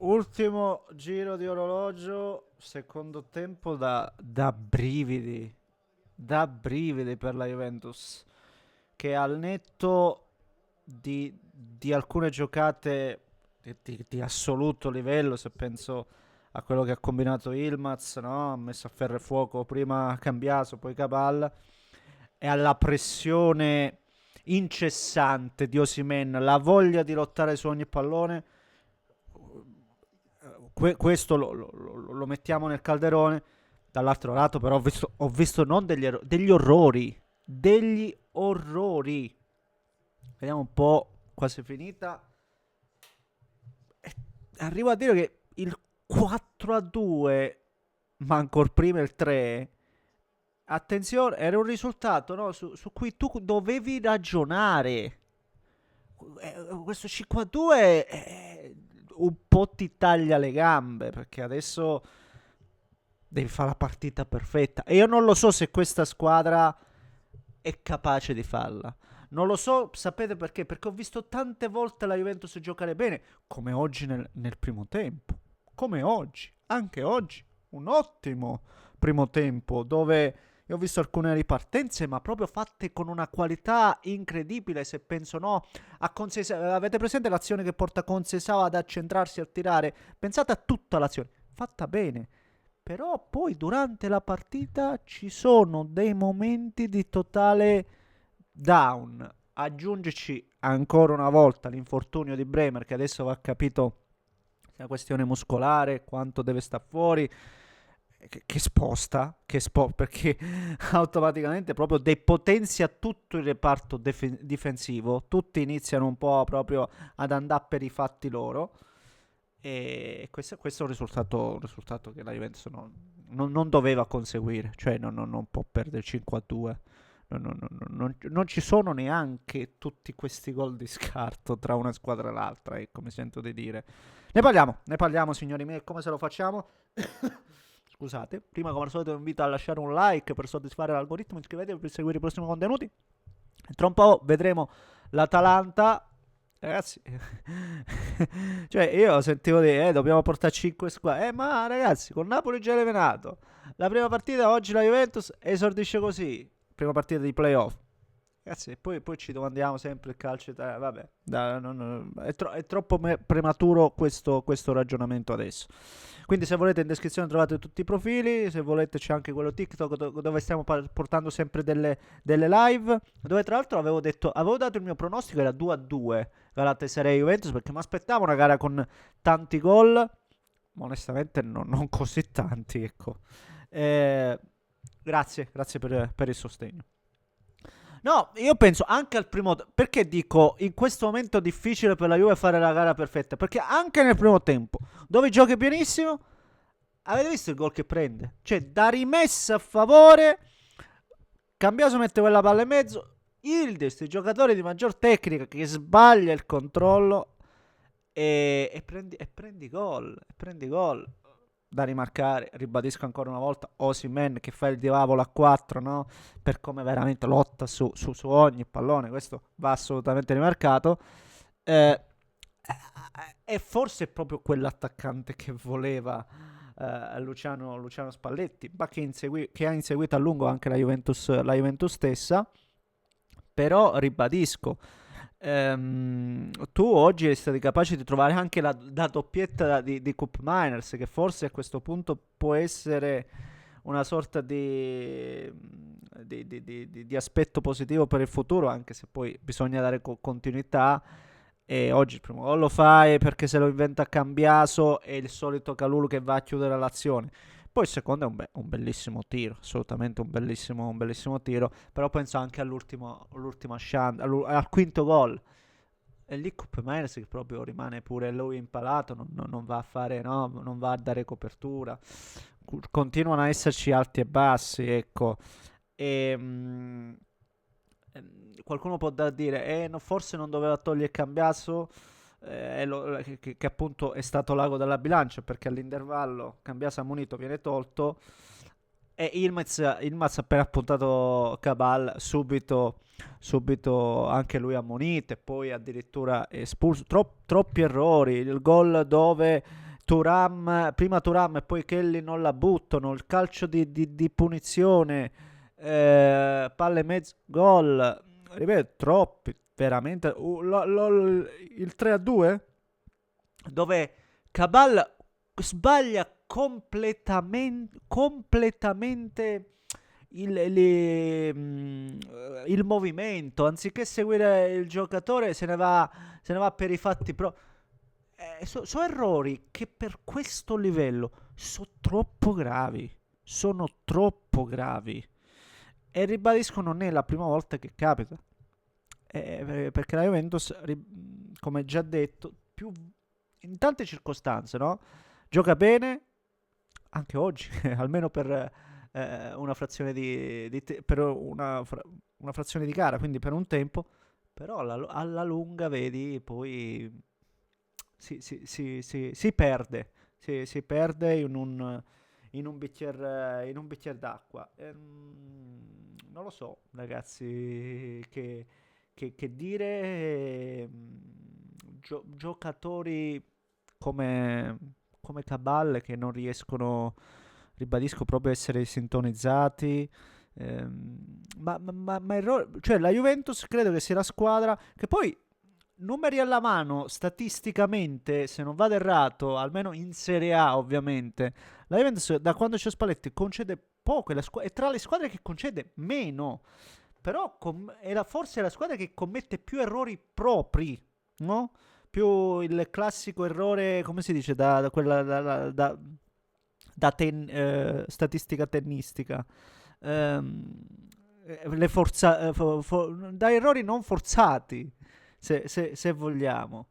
Ultimo giro di orologio, secondo tempo da brividi per la Juventus, che al netto di alcune giocate di assoluto livello, se penso a quello che ha combinato Ilmaz, no? Ha messo a ferro e fuoco prima Cambiaso, poi Cabal, e alla pressione incessante di Osimhen, la voglia di lottare su ogni pallone. Questo lo mettiamo nel calderone. Dall'altro lato, però, ho visto non degli orrori. Degli orrori. Vediamo un po', quasi finita. Arrivo a dire che il 4-2, ma ancora prima il 3. Attenzione, era un risultato, no, su cui tu dovevi ragionare. Questo 5-2 un po' ti taglia le gambe, perché adesso devi fare la partita perfetta. E io non lo so se questa squadra è capace di farla. Non lo so, sapete perché? Perché ho visto tante volte la Juventus giocare bene, come oggi nel primo tempo. Come oggi, anche oggi. Un ottimo primo tempo, dove io ho visto alcune ripartenze, ma proprio fatte con una qualità incredibile. Se penso, no, avete presente l'azione che porta Concesao ad accentrarsi al tirare? Pensate a tutta l'azione, fatta bene. Però poi durante la partita ci sono dei momenti di totale down. Aggiungici ancora una volta l'infortunio di Bremer, che adesso va capito se è una questione muscolare, quanto deve stare fuori, che sposta, perché automaticamente proprio depotenzia tutto il reparto difensivo, tutti iniziano un po' proprio ad andare per i fatti loro. E questo è un risultato che la Juventus non doveva conseguire, cioè non può perdere 5-2. Non ci sono neanche tutti questi gol di scarto tra una squadra e l'altra, ecco, mi sento di dire. Ne parliamo, signori miei, come se lo facciamo? Scusate, prima come al solito vi invito a lasciare un like per soddisfare l'algoritmo, iscrivetevi per seguire i prossimi contenuti. Tra un po' vedremo l'Atalanta. Ragazzi, cioè io sentivo dire, dobbiamo portare 5 squadre. Ma ragazzi, con Napoli già eliminato. La prima partita oggi la Juventus esordisce così. Prima partita di playoff. Ragazzi, poi ci domandiamo sempre il calcio italiano. Vabbè, è troppo prematuro questo ragionamento adesso. Quindi se volete in descrizione trovate tutti i profili, se volete c'è anche quello TikTok dove stiamo portando sempre delle live, dove tra l'altro avevo dato il mio pronostico, era 2-2 Galatasaray Juventus, perché mi aspettavo una gara con tanti gol, ma onestamente non così tanti, ecco. Eh, grazie per il sostegno. No, io penso anche al primo. Perché dico in questo momento difficile per la Juve fare la gara perfetta? Perché anche nel primo tempo, dove giochi pienissimo, avete visto il gol che prende? Cioè, da rimessa a favore, Cambiaso mette quella palla in mezzo. Ildiz, il giocatore di maggior tecnica, che sbaglia il controllo e prendi gol. E prendi gol. Da rimarcare, ribadisco ancora una volta, Osimhen che fa il diavolo a 4, no? Per come veramente lotta su ogni pallone, questo va assolutamente rimarcato. Eh, e forse è proprio quell'attaccante che voleva Luciano Spalletti, ma che ha inseguito a lungo anche la Juventus stessa. Però ribadisco, tu oggi sei stati capaci di trovare anche la doppietta di Cup Miners, che forse a questo punto può essere una sorta di aspetto positivo per il futuro, anche se poi bisogna dare continuità. E oggi il primo gol lo fai perché se lo inventa Cambiaso e il solito Calulu che va a chiudere l'azione. Poi il secondo è un bellissimo tiro, assolutamente un bellissimo tiro, però penso anche all'ultima chance, al quinto gol. E lì Cup Miners che proprio rimane pure lui impalato, non va a fare, no, non va a dare copertura. Continuano a esserci alti e bassi, ecco. E, qualcuno può da dire, no, forse non doveva togliere Cambiaso, che appunto è stato l'ago della bilancia, perché all'intervallo Cambiaso ammonito viene tolto e Ilmaz appena appuntato Cabal subito anche lui ammonito e poi addirittura espulso. Troppi errori, il gol dove Prima Thuram e poi Kelly non la buttano, il calcio di punizione, palle mezzo gol, ripeto, troppi, veramente. Il 3-2 dove Cabal sbaglia completamente il movimento, anziché seguire il giocatore se ne va per i fatti pro. Sono errori che per questo livello sono troppo gravi. Sono troppo gravi. E ribadisco, non è la prima volta che capita. Perché la Juventus, come già detto, in tante circostanze, no? Gioca bene, anche oggi, almeno per una frazione per una frazione di gara, quindi per un tempo, però alla lunga, vedi, poi si perde, si perde in un bicchiere d'acqua. Non lo so, ragazzi, che dire. Giocatori come Cabal che non riescono, ribadisco, proprio a essere sintonizzati. Cioè, la Juventus credo che sia la squadra che poi, numeri alla mano, statisticamente, se non vado errato, almeno in Serie A ovviamente, la Juventus da quando c'è Spalletti concede poco, è tra le squadre che concede meno, però forse è la squadra che commette più errori propri, no? Più il classico errore, come si dice, da quella statistica tennistica. Ehm, da errori non forzati, se vogliamo.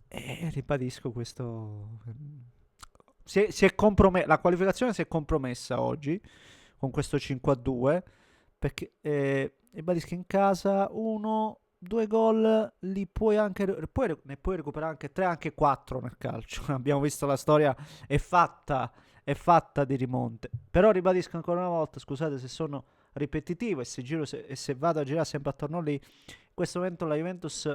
E ribadisco questo. La qualificazione si è compromessa oggi con questo 5-2 perché ribadisco, in casa 2 gol li puoi anche ne puoi recuperare anche 3, anche 4 nel calcio. Abbiamo visto, la storia è fatta di rimonte. Però ribadisco ancora una volta, scusate se sono ripetitivo e se vado a girare sempre attorno lì, in questo momento la Juventus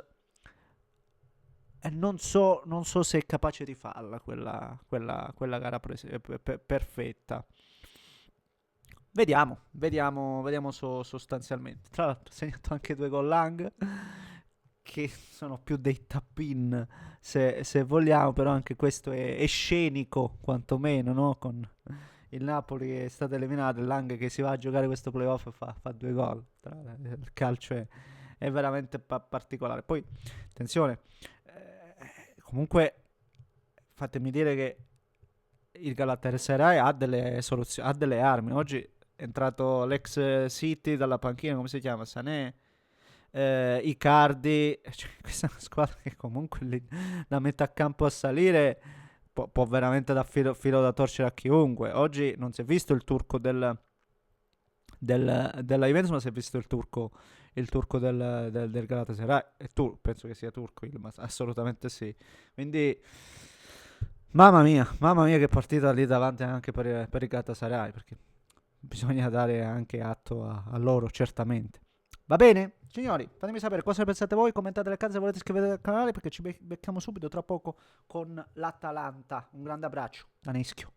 non so se è capace di farla quella gara perfetta. Vediamo sostanzialmente. Tra l'altro ha segnato anche 2 gol Lang, che sono più dei tap-in, se vogliamo, però anche questo è scenico, quantomeno, no? Con il Napoli che è stato eliminato, il Lang che si va a giocare questo playoff e fa 2 gol. Il calcio è veramente particolare. Poi, attenzione, comunque, fatemi dire che il Galatasaray ha delle soluzioni, ha delle armi. Oggi è entrato l'ex City dalla panchina, come si chiama? Sané, Icardi. Cioè, questa è una squadra che comunque lì, da metà campo a salire può veramente dar filo da torcere a chiunque. Oggi non si è visto il turco della Juventus, ma si è visto il turco del Galatasaray. Penso che sia turco, ma assolutamente sì. Quindi mamma mia che partita lì davanti anche per il Galatasaray, perché bisogna dare anche atto a loro, certamente. Va bene? Signori, fatemi sapere cosa ne pensate voi, commentate le case se volete, iscrivetevi al canale perché ci becchiamo subito tra poco con l'Atalanta. Un grande abbraccio da Neschio.